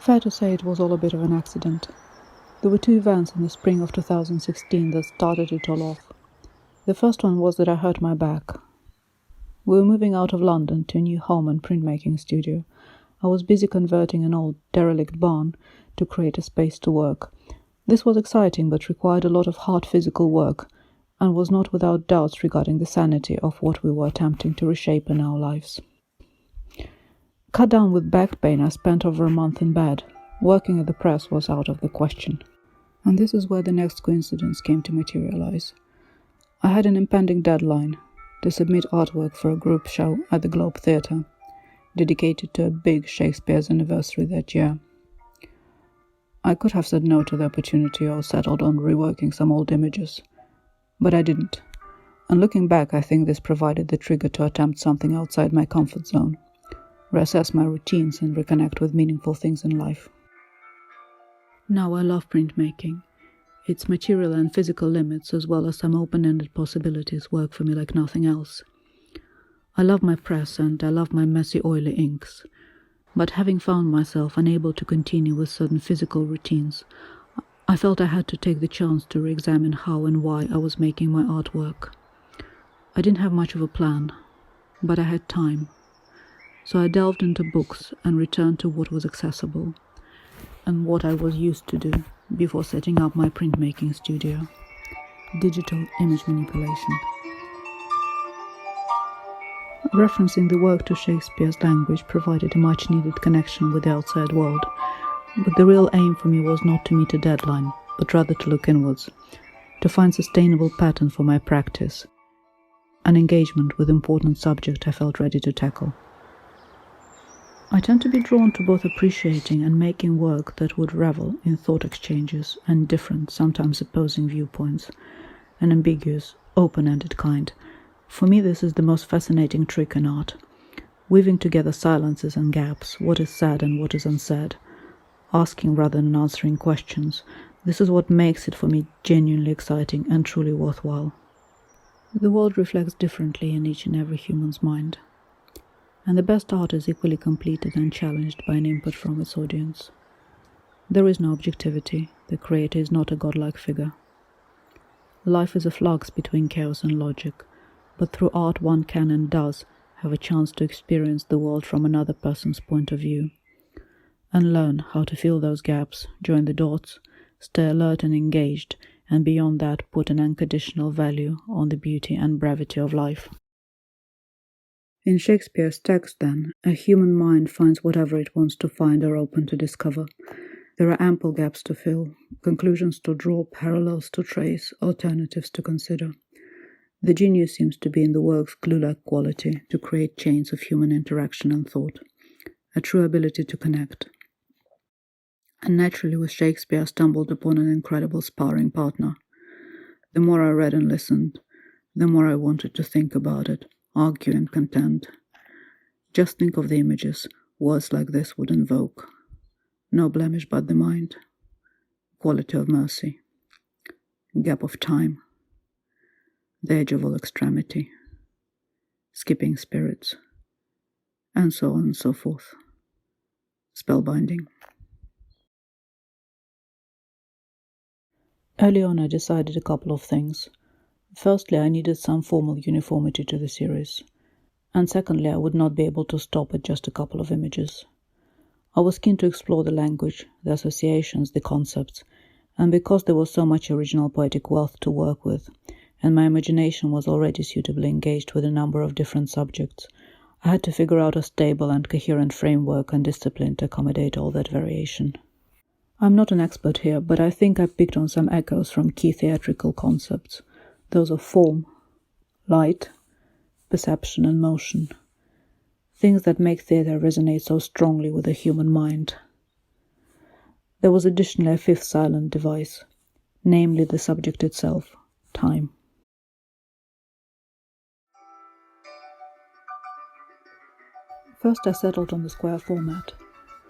Fair to say it was all a bit of an accident. There were two events in the spring of 2016 that started it all off. The first one was that I hurt my back. We were moving out of London to a new home and printmaking studio. I was busy converting an old derelict barn to create a space to work. This was exciting but required a lot of hard physical work and was not without doubts regarding the sanity of what we were attempting to reshape in our lives. Cut down with back pain, I spent over a month in bed. Working at the press was out of the question. And this is where the next coincidence came to materialize. I had an impending deadline to submit artwork for a group show at the Globe Theatre, dedicated to a big Shakespeare's anniversary that year. I could have said no to the opportunity or settled on reworking some old images, but I didn't. And looking back, I think this provided the trigger to attempt something outside my comfort zone, reassess my routines and reconnect with meaningful things in life. Now I love printmaking. Its material and physical limits, as well as some open-ended possibilities, work for me like nothing else. I love my press and I love my messy, oily inks. But having found myself unable to continue with certain physical routines, I felt I had to take the chance to re-examine how and why I was making my artwork. I didn't have much of a plan, but I had time. So I delved into books and returned to what was accessible, and what I was used to do before setting up my printmaking studio: digital image manipulation. Referencing the work to Shakespeare's language provided a much-needed connection with the outside world, but the real aim for me was not to meet a deadline, but rather to look inwards, to find sustainable pattern for my practice, an engagement with important subject I felt ready to tackle. I tend to be drawn to both appreciating and making work that would revel in thought exchanges and different, sometimes opposing viewpoints, an ambiguous, open-ended kind. For me, this is the most fascinating trick in art, weaving together silences and gaps, what is said and what is unsaid, asking rather than answering questions. This is what makes it for me genuinely exciting and truly worthwhile. The world reflects differently in each and every human's mind, and the best art is equally completed and challenged by an input from its audience. There is no objectivity. The creator is not a godlike figure. Life is a flux between chaos and logic, but through art one can and does have a chance to experience the world from another person's point of view, and learn how to fill those gaps, join the dots, stay alert and engaged, and beyond that put an unconditional value on the beauty and brevity of life. In Shakespeare's text, then, a human mind finds whatever it wants to find or open to discover. There are ample gaps to fill, conclusions to draw, parallels to trace, alternatives to consider. The genius seems to be in the work's glue-like quality to create chains of human interaction and thought, a true ability to connect. And naturally with Shakespeare I stumbled upon an incredible sparring partner. The more I read and listened, the more I wanted to think about it, argue and contend. Just think of the images words like this would invoke. No blemish but the mind, quality of mercy, gap of time, the edge of all extremity, skipping spirits, and so on and so forth. Spellbinding. Early on I decided a couple of things. Firstly, I needed some formal uniformity to the series, and secondly, I would not be able to stop at just a couple of images. I was keen to explore the language, the associations, the concepts, and because there was so much original poetic wealth to work with, and my imagination was already suitably engaged with a number of different subjects, I had to figure out a stable and coherent framework and discipline to accommodate all that variation. I'm not an expert here, but I think I picked on some echoes from key theatrical concepts, those of form, light, perception and motion, things that make theatre resonate so strongly with the human mind. There was additionally a fifth silent device, namely the subject itself, time. First I settled on the square format.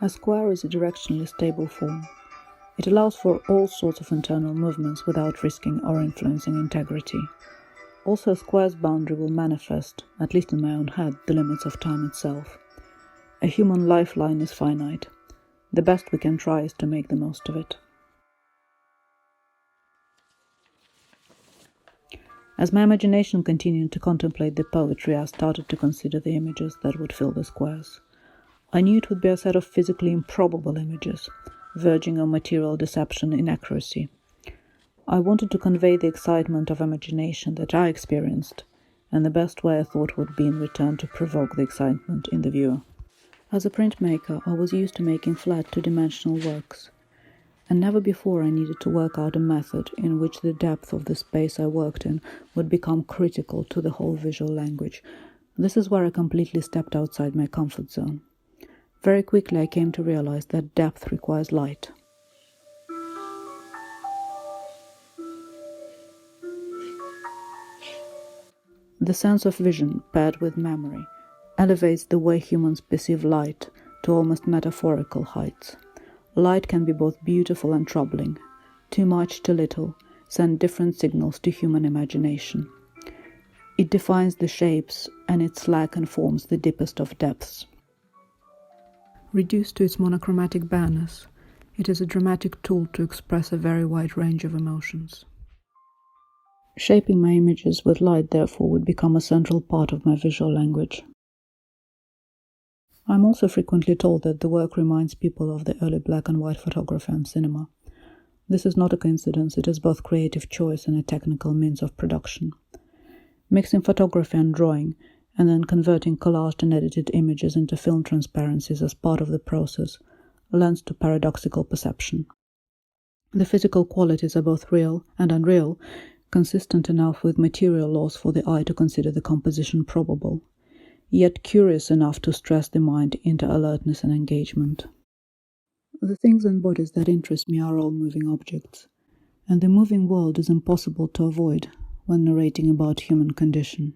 A square is a directionally stable form. It allows for all sorts of internal movements without risking or influencing integrity. Also, a square's boundary will manifest, at least in my own head, the limits of time itself. A human lifeline is finite. The best we can try is to make the most of it. As my imagination continued to contemplate the poetry, I started to consider the images that would fill the squares. I knew it would be a set of physically improbable images, verging on material deception and inaccuracy. I wanted to convey the excitement of imagination that I experienced, and the best way I thought would be in return to provoke the excitement in the viewer. As a printmaker, I was used to making flat two-dimensional works, and never before I needed to work out a method in which the depth of the space I worked in would become critical to the whole visual language. This is where I completely stepped outside my comfort zone. Very quickly I came to realize that depth requires light. The sense of vision, paired with memory, elevates the way humans perceive light to almost metaphorical heights. Light can be both beautiful and troubling. Too much, too little, send different signals to human imagination. It defines the shapes, and its lack informs the deepest of depths. Reduced to its monochromatic bareness, it is a dramatic tool to express a very wide range of emotions. Shaping my images with light, therefore, would become a central part of my visual language. I'm also frequently told that the work reminds people of the early black and white photography and cinema. This is not a coincidence, it is both creative choice and a technical means of production. Mixing photography and drawing, and then converting collaged and edited images into film transparencies as part of the process, lends to paradoxical perception. The physical qualities are both real and unreal, consistent enough with material laws for the eye to consider the composition probable, yet curious enough to stress the mind into alertness and engagement. The things and bodies that interest me are all moving objects, and the moving world is impossible to avoid when narrating about human condition.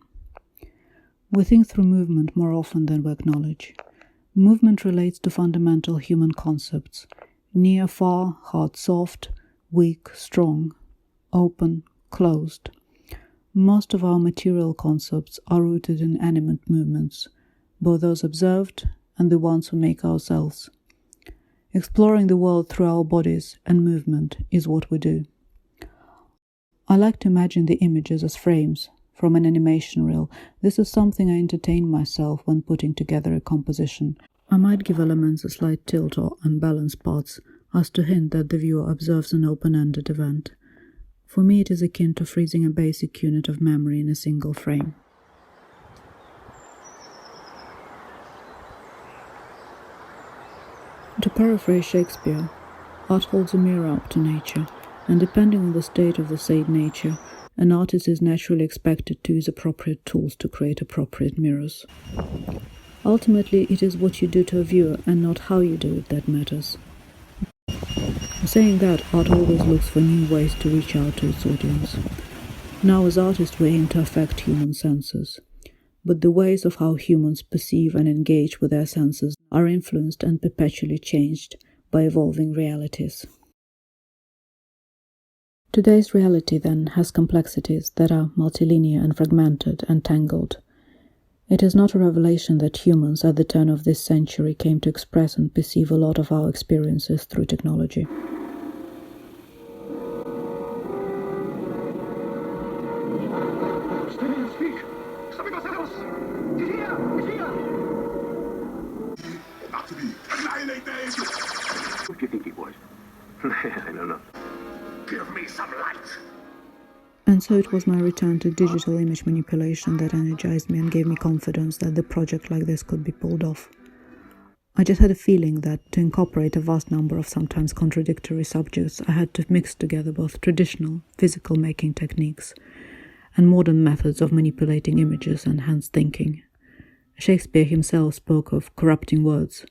We think through movement more often than we acknowledge. Movement relates to fundamental human concepts: near, far, hard, soft, weak, strong, open, closed. Most of our material concepts are rooted in animate movements, both those observed and the ones we make ourselves. Exploring the world through our bodies and movement is what we do. I like to imagine the images as frames from an animation reel. This is something I entertain myself when putting together a composition. I might give elements a slight tilt or unbalance parts, as to hint that the viewer observes an open-ended event. For me, it is akin to freezing a basic unit of memory in a single frame. To paraphrase Shakespeare, art holds a mirror up to nature, and depending on the state of the said nature, an artist is naturally expected to use appropriate tools to create appropriate mirrors. Ultimately, it is what you do to a viewer and not how you do it that matters. Saying that, art always looks for new ways to reach out to its audience. Now, as artists, we aim to affect human senses, but the ways of how humans perceive and engage with their senses are influenced and perpetually changed by evolving realities. Today's reality, then, has complexities that are multilinear and fragmented and tangled. It is not a revelation that humans at the turn of this century came to express and perceive a lot of our experiences through technology. Who do you think he was? I don't know. Give me some light. And so it was my return to digital image manipulation that energized me and gave me confidence that the project like this could be pulled off. I just had a feeling that to incorporate a vast number of sometimes contradictory subjects, I had to mix together both traditional, physical making techniques and modern methods of manipulating images and hence thinking. Shakespeare himself spoke of corrupting words.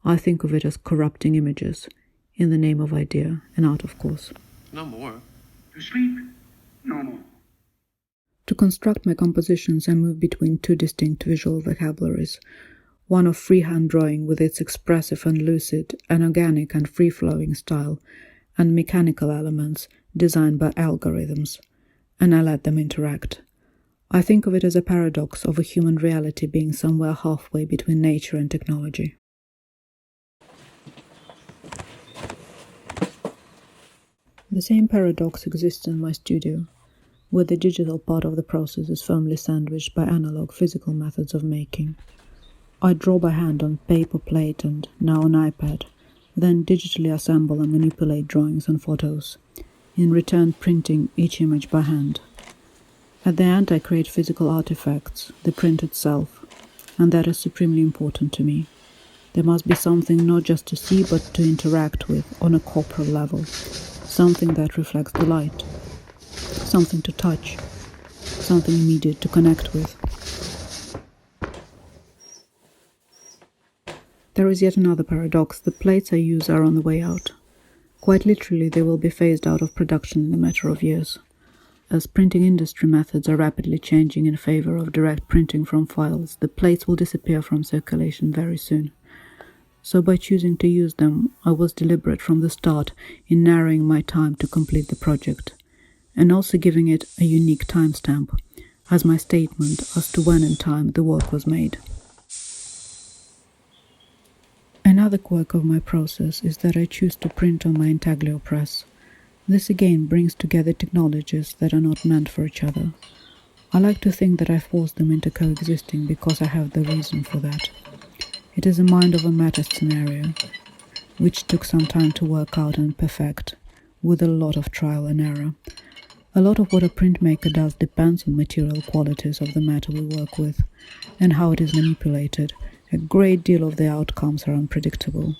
I think of it as corrupting images, in the name of idea and art, of course. No more. To sleep? No more. To construct my compositions, I move between two distinct visual vocabularies, one of freehand drawing with its expressive and lucid and organic and free-flowing style, and mechanical elements designed by algorithms, and I let them interact. I think of it as a paradox of a human reality being somewhere halfway between nature and technology. The same paradox exists in my studio, where the digital part of the process is firmly sandwiched by analog physical methods of making. I draw by hand on paper plate and now on iPad, then digitally assemble and manipulate drawings and photos, in return printing each image by hand. At the end I create physical artifacts, the print itself, and that is supremely important to me. There must be something not just to see but to interact with on a corporal level, something that reflects the light, something to touch, something immediate to connect with. There is yet another paradox. The plates I use are on the way out. Quite literally, they will be phased out of production in a matter of years. As printing industry methods are rapidly changing in favor of direct printing from files, the plates will disappear from circulation very soon. So by choosing to use them, I was deliberate from the start in narrowing my time to complete the project, and also giving it a unique timestamp, as my statement as to when in time the work was made. Another quirk of my process is that I choose to print on my intaglio press. This again brings together technologies that are not meant for each other. I like to think that I forced them into coexisting because I have the reason for that. It is a mind over matter scenario, which took some time to work out and perfect, with a lot of trial and error. A lot of what a printmaker does depends on material qualities of the matter we work with, and how it is manipulated. A great deal of the outcomes are unpredictable.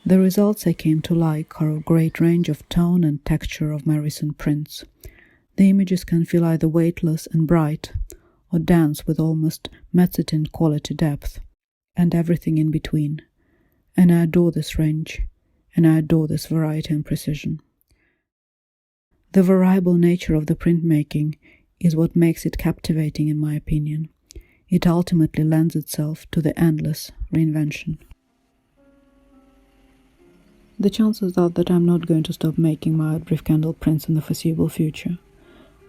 The results I came to like are of great range of tone and texture of my recent prints. The images can feel either weightless and bright, or dance with almost mezzotint quality depth, and everything in between. And I adore this range, and I adore this variety and precision. The variable nature of the printmaking is what makes it captivating in my opinion. It ultimately lends itself to the endless reinvention. The chances are that I'm not going to stop making my out-brief candle prints in the foreseeable future.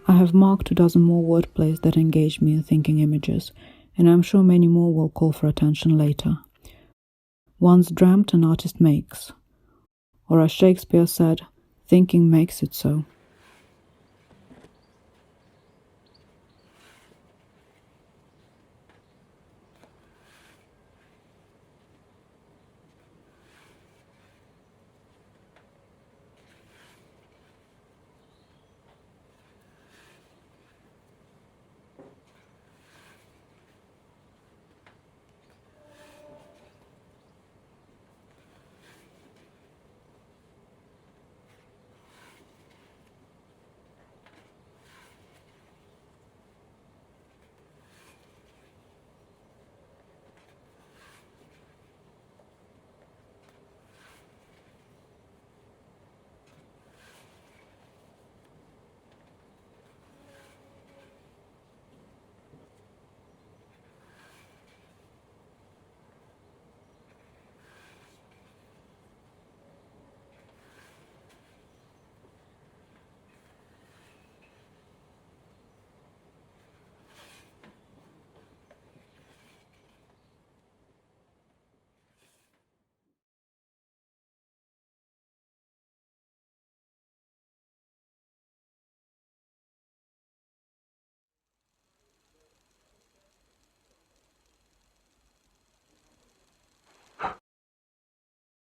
I have marked 24 more wordplays that engage me in thinking images, and I'm sure many more will call for attention later. Once dreamt an artist makes, or as Shakespeare said, thinking makes it so.